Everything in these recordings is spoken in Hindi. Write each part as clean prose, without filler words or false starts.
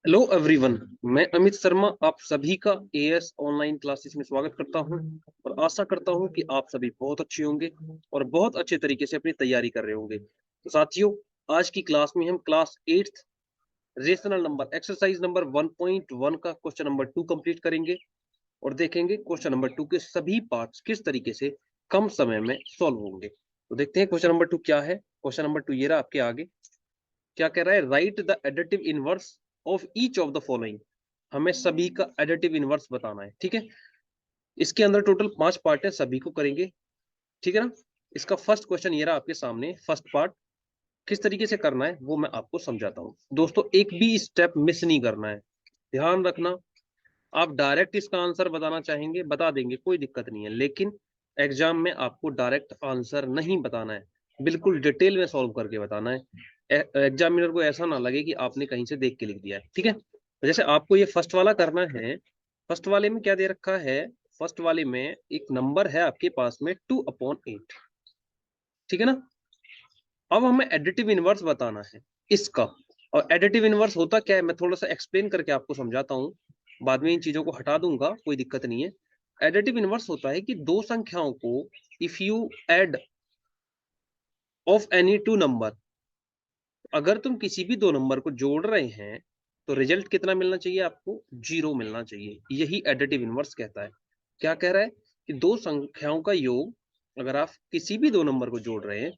Hello everyone. मैं अमित शर्मा आप सभी का एएस ऑनलाइन क्लासेस में स्वागत करता हूं और आशा करता हूं कि आप सभी बहुत अच्छे होंगे और बहुत अच्छे तरीके से अपनी तैयारी कर रहे होंगे। तो साथियों, आज की क्लास में हम class 8th rational number exercise number 1.1 का क्वेश्चन नंबर 2 कंप्लीट करेंगे और देखेंगे क्वेश्चन नंबर 2 के सभी पार्ट्स किस तरीके से कम समय में सॉल्व होंगे। तो देखते हैं क्वेश्चन नंबर 2 क्या है। क्वेश्चन नंबर 2 ये रहा आपके आगे। क्या कह रहा है? Right the additive inverse of each of the following. हमें सभी का एडिटिव इनवर्स बताना है। ठीक है, इसके अंदर टोटल 5 पार्ट है, सभी को करेंगे। ठीक है ना। इसका फर्स्ट क्वेश्चन ये रहा आपके सामने। फर्स्ट पार्ट किस तरीके से करना है वो मैं आपको समझाता हूं। दोस्तों, एक भी स्टेप मिस नहीं करना है, ध्यान रखना। आप डायरेक्ट इसका आंसर बताना चाहेंगे, बता देंगे, कोई दिक्कत नहीं है, लेकिन एग्जाम में आपको डायरेक्ट आंसर नहीं बताना है, बिल्कुल डिटेल में सॉल्व करके बताना है। एग्जामिनर को ऐसा ना लगे कि आपने कहीं से देख के लिख दिया है। ठीक है, तो जैसे आपको ये फर्स्ट वाला करना है। फर्स्ट वाले में क्या दे रखा है? फर्स्ट वाले में एक नंबर है आपके पास में 2/8। ठीक है ना। अब हमें एडिटिव इनवर्स बताना है इसका। और एडिटिव इनवर्स होता क्या है मैं थोड़ा सा एक्सप्लेन करके आपको समझाता हूँ, बाद में इन चीजों को हटा दूंगा, कोई दिक्कत नहीं है। एडिटिव इनवर्स होता है कि दो संख्याओं को if you add of any two number, अगर तुम किसी भी दो नंबर को जोड़ रहे हैं तो रिजल्ट कितना मिलना चाहिए? आपको 0 मिलना चाहिए। यही एडिटिव इनवर्स कहता है। क्या कह रहा है कि दो संख्याओं का योग, अगर आप किसी भी दो नंबर को जोड़ रहे हैं,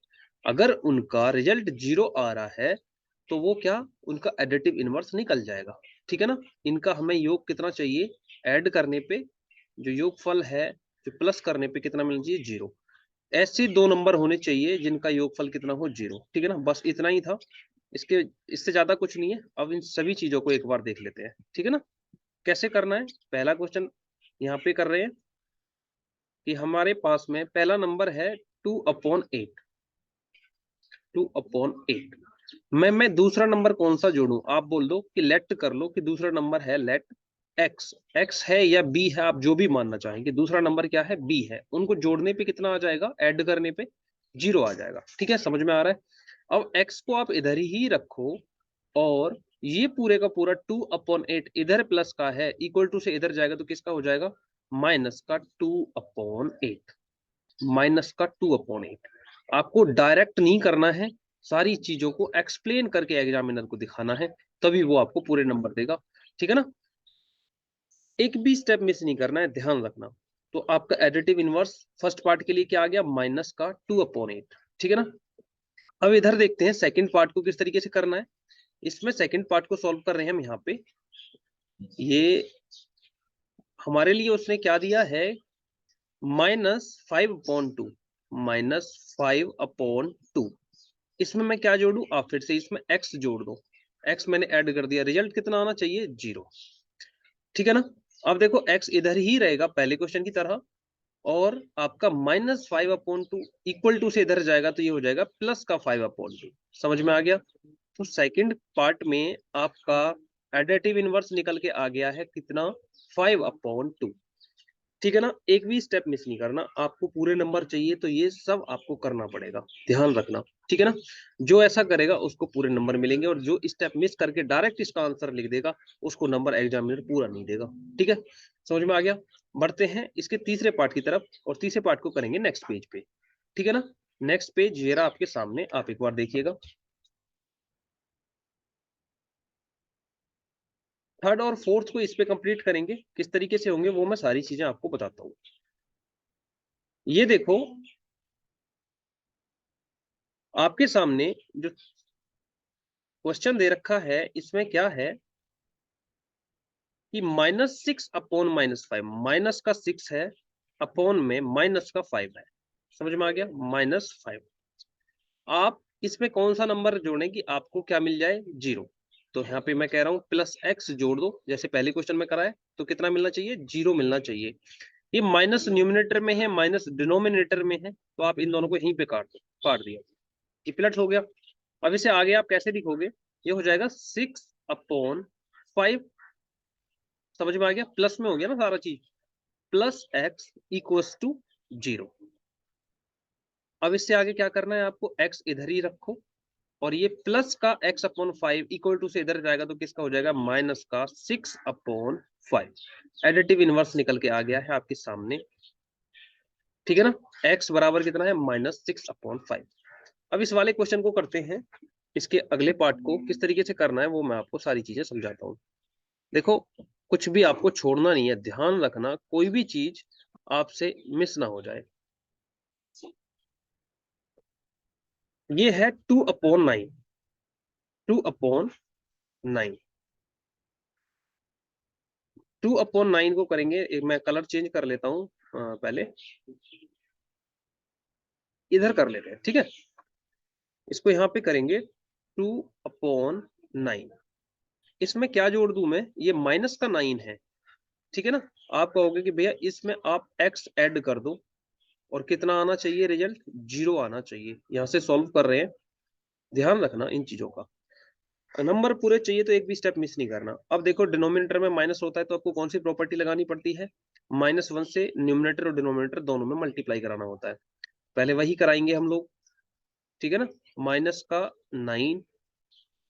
अगर उनका रिजल्ट 0 आ रहा है तो वो क्या, उनका एडिटिव इनवर्स निकल जाएगा। ठीक है ना। इनका हमें योग कितना चाहिए? ऐड करने पे जो योगफल है, जो प्लस करने पे कितना मिलना चाहिए? 0। ऐसे दो नंबर होने चाहिए जिनका योगफल कितना हो? 0। ठीक है ना, बस इतना ही था। इसके इससे ज्यादा कुछ नहीं है। अब इन सभी चीजों को एक बार देख लेते हैं। ठीक है ना। कैसे करना है? पहला क्वेश्चन यहाँ पे कर रहे हैं कि हमारे पास में पहला नंबर है 2/8। 2/8 मैं दूसरा नंबर कौन सा जोड़ू? आप बोल दो कि लेट कर लो कि दूसरा नंबर है लेट एक्स। एक्स है या बी है, आप जो भी मानना चाहेंगे। दूसरा नंबर क्या है? बी है। उनको जोड़ने पे कितना आ जाएगा? ऐड करने पे 0 आ जाएगा। ठीक है, समझ में आ रहा है। अब एक्स को आप इधर ही रखो और ये पूरे का पूरा 2/8 इधर प्लस का है, इक्वल टू से इधर जाएगा तो किसका हो जाएगा? माइनस का 2/8। माइनस का 2/8। आपको डायरेक्ट नहीं करना है, सारी चीजों को एक्सप्लेन करके एग्जामिनर को दिखाना है, तभी वो आपको पूरे नंबर देगा। ठीक है ना। एक भी स्टेप मिस नहीं करना है, ध्यान रखना। तो आपका एडिटिव इनवर्स फर्स्ट पार्ट के लिए क्या आ गया? माइनस का 2/8। ठीक है ना। अब इधर देखते हैं सेकंड पार्ट को किस तरीके से करना है। इसमें सेकंड पार्ट को सॉल्व कर रहे हैं हम यहाँ पे। ये हमारे लिए उसने क्या दिया है? -5/2। -5/2। इसमें मैं क्या जोड़ू? आप फिर से इसमें x जोड़ दो। x मैंने ऐड कर दिया, रिजल्ट कितना आना चाहिए? 0। ठीक है ना। अब देखो x इधर ही रहेगा पहले क्वेश्चन की तरह, और आपका -5/2 इक्वल टू से इधर जाएगा तो ये हो जाएगा प्लस का 5/2। समझ में आ गया। तो सेकंड पार्ट में आपका एडिटिव इनवर्स निकल के आ गया है कितना? 5/2। ठीक है ना। एक भी स्टेप मिस नहीं करना, आपको पूरे नंबर चाहिए तो ये सब आपको करना पड़ेगा, ध्यान रखना। ठीक है ना। जो ऐसा करेगा उसको पूरे नंबर मिलेंगे, और जो स्टेप मिस करके डायरेक्ट इसका आंसर लिख देगा उसको नंबर एग्जामिनर पूरा नहीं देगा। ठीक है, समझ में आ गया। बढ़ते हैं इसके तीसरे पार्ट की तरफ, और तीसरे पार्ट को करेंगे नेक्स्ट पेज पे। ठीक है ना। नेक्स्ट पेज ये रहा आपके सामने, आप एक बार देखिएगा। थर्ड और फोर्थ को इस पे कंप्लीट करेंगे, किस तरीके से होंगे वो मैं सारी चीजें आपको बताता हूँ। ये देखो आपके सामने जो क्वेश्चन दे रखा है, इसमें क्या है कि -6/-5। माइनस का 6 है, अपॉन में माइनस का 5 है। समझ में आ गया? -5। आप इसमें कौन सा नंबर जोड़ें कि आपको क्या मिल जाए? 0। तो यहाँ पे मैं कह रहा हूँ प्लस एक्स जोड़ दो, जैसे पहले क्वेश्चन में करा है। तो कितना मिलना चाहिए? 0 मिलना चाहिए। ये माइनस न्यूमिनेटर में है, माइनस डिनोमिनेटर में है, तो आप इन दोनों को यहीं पे काट दो। काट दिया, ये प्लस हो गया। अब इसे आगे आप कैसे लिखोगे? ये हो जाएगा 6/5। समझ में आ गया? प्लस में हो गया ना सारा चीज। Plus x equals to 0। अब इससे आगे क्या करना है आपको? एक्स इधर ही रखो और ये प्लस का x/5 इक्वल टू से इधर जाएगा तो किसका हो जाएगा, माइनस का 6/5। एडिटिव इनवर्स निकल के आ गया है आपके सामने, ठीक है ना। x बराबर कितना है, -6/5। अब इस वाले क्वेश्चन को करते हैं, इसके अगले पार्ट को किस तरीके से करना है वो मैं आपको सारी चीजें समझाता हूँ। देखो, कुछ भी आपको छोड़ना नहीं है, ध्यान रखना कोई भी चीज आपसे मिस ना हो जाए। ये है 2/9, 2/9, 2/9 को करेंगे। मैं कलर चेंज कर लेता हूं, पहले इधर कर लेते हैं, ठीक है। इसको यहाँ पे करेंगे 2/9। इसमें क्या जोड़ दूं मैं, ये माइनस का 9 है, ठीक है ना। आप कहोगे कि भैया इसमें आप x ऐड कर दो और कितना आना चाहिए, रिजल्ट 0 आना चाहिए। यहाँ से सॉल्व कर रहे हैं, ध्यान रखना इन चीजों का। नंबर पूरे चाहिए तो एक भी स्टेप मिस नहीं करना। अब देखो, डिनोमिनेटर में माइनस होता है तो आपको कौन सी प्रॉपर्टी लगानी पड़ती है, -1 से न्यूमिनेटर और डिनोमिनेटर दोनों में मल्टीप्लाई कराना होता है। पहले वही कराएंगे हम लोग, ठीक है ना। माइनस का 9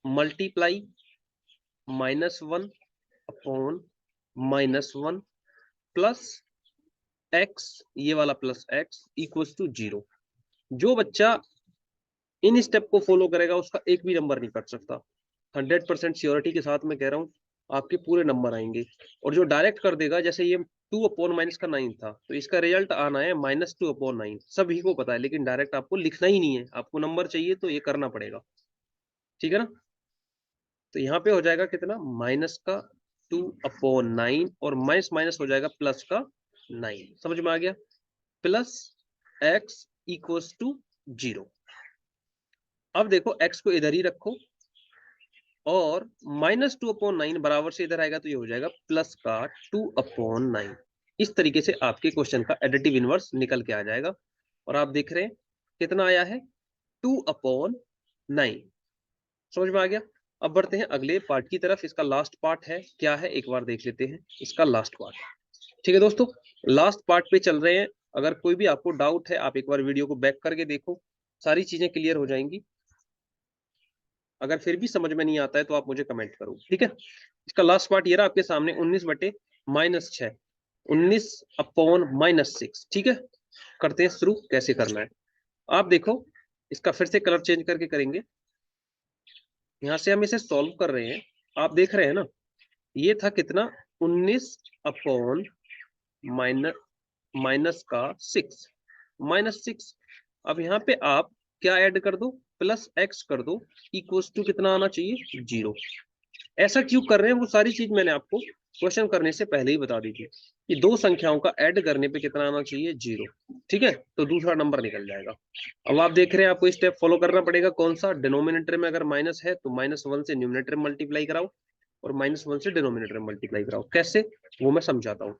मल्टीप्लाई -1/-1 प्लस x, ये वाला प्लस x इक्वल्स टू 0। जो बच्चा इन स्टेप को फॉलो करेगा उसका एक भी नंबर नहीं कट सकता। 100% श्योरिटी के साथ मैं कह रहा हूँ, आपके पूरे नंबर आएंगे। और जो डायरेक्ट कर देगा, जैसे ये 2/-9 था तो इसका रिजल्ट आना है -2/9, सभी को पता है, लेकिन डायरेक्ट आपको लिखना ही नहीं है, आपको नंबर चाहिए तो ये करना पड़ेगा, ठीक है ना। तो यहाँ पे हो जाएगा कितना, माइनस का 2/9 और माइनस माइनस हो जाएगा प्लस का 9। समझ में आ गया, प्लस x इक्वल्स टू 0। अब देखो x को इधर ही रखो और -2/9 बराबर से इधर आएगा तो ये हो जाएगा प्लस का 2/9। इस तरीके से आपके क्वेश्चन का एडिटिव इनवर्स निकल के आ जाएगा। और आप देख रहे हैं कितना आया है, 2/9। समझ में आ गया। अब बढ़ते हैं अगले पार्ट की तरफ। इसका लास्ट पार्ट है, क्या है एक बार देख लेते हैं इसका लास्ट पार्ट, ठीक है दोस्तों। लास्ट पार्ट पे चल रहे हैं। अगर कोई भी आपको डाउट है, आप एक बार वीडियो को बैक करके देखो, सारी चीजें क्लियर हो जाएंगी। अगर फिर भी समझ में नहीं आता है तो आप मुझे कमेंट करो, ठीक है। इसका लास्ट पार्ट ये रहा आपके सामने, 19/-6, 19/-6, ठीक है। करते हैं शुरू, कैसे करना है आप देखो। इसका फिर से कलर चेंज करके करेंगे। यहां से हम इसे सॉल्व कर रहे हैं, आप देख रहे हैं ना, ये था कितना, 19 माइनस माइनस का 6, -6। अब यहाँ पे आप क्या ऐड कर दो, प्लस x कर दो, इक्वल्स टू कितना आना चाहिए, 0। ऐसा क्यों कर रहे हैं वो सारी चीज मैंने आपको क्वेश्चन करने से पहले ही बता दी थी कि दो संख्याओं का ऐड करने पे कितना आना चाहिए, 0, ठीक है। तो दूसरा नंबर निकल जाएगा। अब आप देख रहे हैं, आपको स्टेप फॉलो करना पड़ेगा। कौन सा, डिनोमिनेटर में अगर माइनस है तो -1 से न्यूमिनेटर में मल्टीप्लाई कराओ और -1 से डिनोमिनेटर में मल्टीप्लाई कराओ। कैसे, वो मैं समझाता हूँ।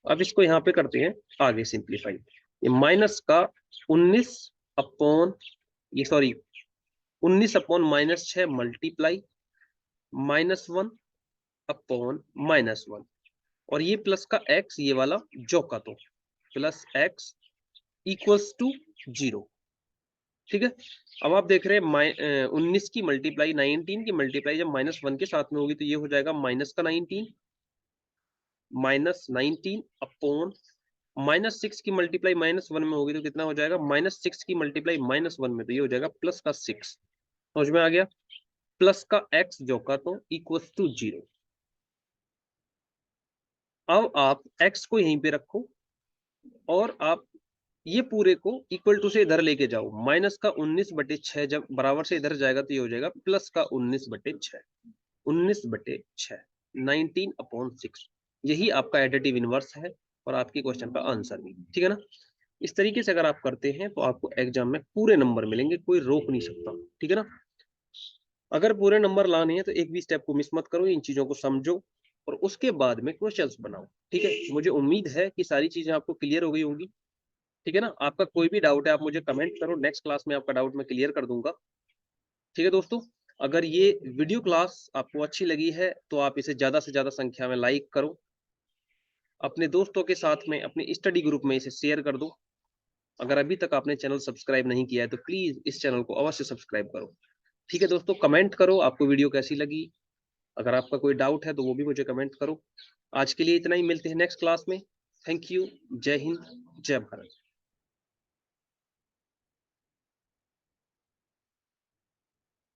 अब इसको यहाँ पे करते हैं आगे सिंप्लीफाई। ये माइनस का 19 अपॉन, ये सॉरी 19/-6 मल्टीप्लाई -1/-1 और ये प्लस का x, ये वाला जो का तो प्लस x इक्वल्स टू 0, ठीक है। अब आप देख रहे हैं 19 की मल्टीप्लाई 19 की मल्टीप्लाई जब -1 के साथ में होगी तो ये हो जाएगा माइनस का 19, -19 अपॉन -6 की मल्टीप्लाई -1 में होगी तो कितना हो जाएगा, -6 की मल्टीप्लाई -1 में तो ये हो जाएगा प्लस का 6। समझ में आ गया, प्लस का x जो का तो इक्वल्स टू 0। अब आप x को यहीं पे रखो और आप ये पूरे को इक्वल टू से इधर लेके जाओ। माइनस का 19/6 जब बराबर से इधर जाएगा तो ये हो जाएगा प्लस का 19/6, 19/6, 19/6। यही आपका एडिटिव इनवर्स है और आपके क्वेश्चन का आंसर भी, ठीक है ना। इस तरीके से अगर आप करते हैं तो आपको एग्जाम में पूरे नंबर मिलेंगे, कोई रोक नहीं सकता, ठीक है ना। अगर पूरे नंबर लाने हैं तो एक भी स्टेप को मिस मत करो, इन चीजों को समझो और उसके बाद में क्वेश्चंस बनाओ, ठीक है। मुझे उम्मीद है कि सारी चीजें आपको क्लियर हो गई होंगी, ठीक है ना। आपका कोई भी डाउट है आप मुझे कमेंट करो, नेक्स्ट क्लास में आपका डाउट मैं क्लियर कर दूंगा, ठीक है दोस्तों। अगर ये वीडियो क्लास आपको अच्छी लगी है तो आप इसे ज्यादा से ज्यादा संख्या में लाइक करो, अपने दोस्तों के साथ में अपने स्टडी ग्रुप में इसे शेयर कर दो। अगर अभी तक आपने चैनल सब्सक्राइब नहीं किया है तो प्लीज इस चैनल को अवश्य सब्सक्राइब करो। ठीक है दोस्तों, कमेंट करो आपको वीडियो कैसी लगी। अगर आपका कोई डाउट है तो वो भी मुझे कमेंट करो। आज के लिए इतना ही, मिलते हैं नेक्स्ट क्लास में। Thank you. जय हिंद, जय भारत।